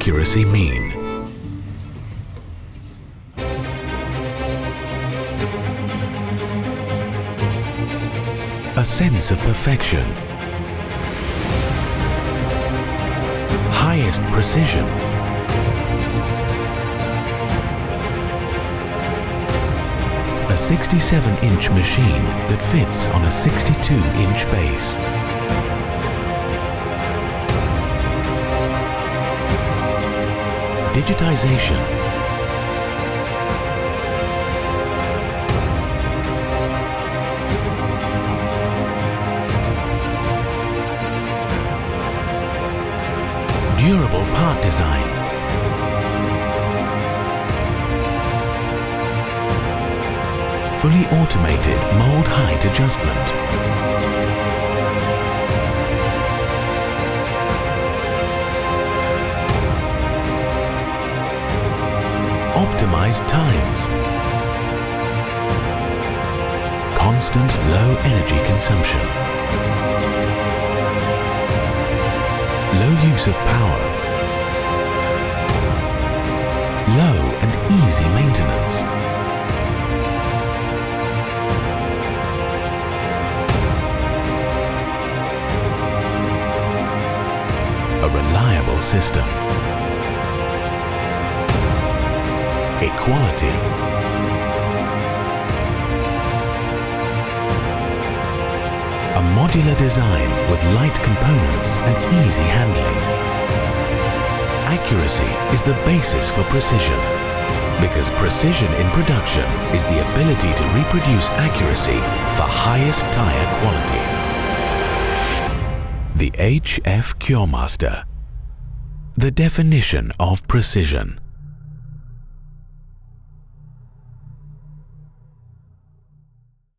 accuracy mean? A sense of perfection, highest precision, a 67-inch machine that fits on a 62-inch base. Digitization, durable part design, fully automated mold height adjustment, optimized times, constant low energy consumption, low use of power, low and easy maintenance, a reliable system, equality, a modular design with light components and easy handling. Accuracy is the basis for precision, because precision in production is the ability to reproduce accuracy for highest tyre quality. The HF CureMaster, the definition of precision.